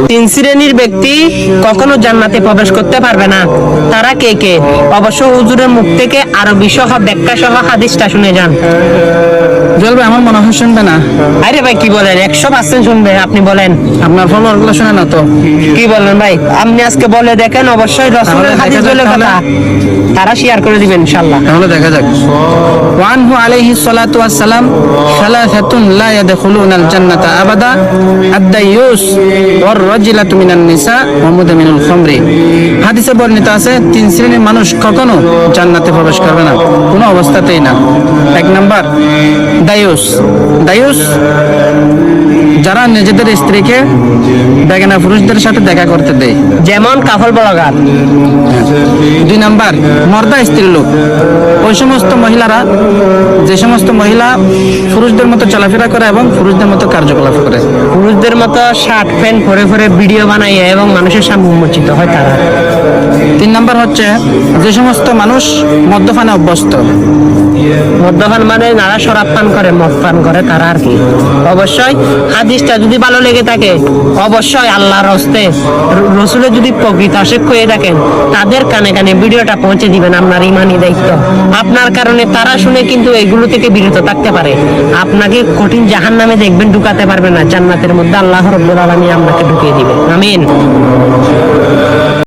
তিন শ্রেণীর ব্যক্তি কখনো জান্নাতে প্রবেশ করতে পারবে না। তারা কে কে? অবশ্য হুজুরের মুখ থেকে আরবি সহ ব্যাখ্যা সহ হাদিসটা শুনে যান। জল ভাই আমার মনে হয় শুনবে না। আরে ভাই কি বলেন, 100% শুনবে। আপনি বলেন। আপনার ফলোয়ার গুলো শুনে না তো। কি বলেন ভাই? আপনি আজকে বলে দেখেন, অবশ্যই রাসূলের হাদিস বলে কথা তারা শেয়ার করে দিবেন ইনশাআল্লাহ। তাহলে দেখা যাক। ওয়ানহু আলাইহিস সালাতু ওয়াস সালাম সালাসাতুন লা ইয়াদখুলুনাল জান্নাতা আবাদা আদ-দায়ুস ওয়ার রাজুলাতু মিনান নিসা ওয়া মুদমিনুল খামরি। হাদিসে বর্ণিত আছে তিন শ্রেণীর মানুষ কখনো জান্নাতে প্রবেশ করবে না, কোনো অবস্থাতেই না। এক নাম্বার দায়ুস। দায়ুস যারা নিজেদের স্ত্রীকে বেগানা পুরুষদের সাথে দেখা করতে দেয়, যেমন কাফল বলাগার। দুই নাম্বার মর্দা স্ত্রী লোক। ওই সমস্ত মহিলারা, যে সমস্ত মহিলা পুরুষদের মতো চলাফেরা করে এবং পুরুষদের মতো কার্যকলাপ করে, পুরুষদের মতো শার্ট প্যান্ট পরে পরে ভিডিও বানায় এবং মানুষের সামনে উন্মোচিত হয় তারা। তিন নাম্বার হচ্ছে যে সমস্ত মানুষ মদ্যপানে অভ্যস্ত। মদ্যপান মানে যারা শরাব পান করে, মদ পান করে তারা আর কি। অবশ্যই হাদিসটা যদি ভালো লেগে থাকে, অবশ্যই আল্লাহর হস্তে রসুলের যদি প্রকৃত আশিক হয়ে থাকেন, তাদের কানে কানে ভিডিওটা পৌঁছে দিবেন। আপনার ইমানি দায়িত্ব। আপনার কারণে তারা শুনে কিন্তু এগুলো থেকে বিরত থাকতে পারে। আপনাকে কঠিন জাহান্নামে দেখবেন ঢুকাতে পারবে না, জান্নাতের মধ্যে আল্লাহ রাব্বুল আলামিন আপনাকে ঢুকিয়ে দিবেন। আমিন।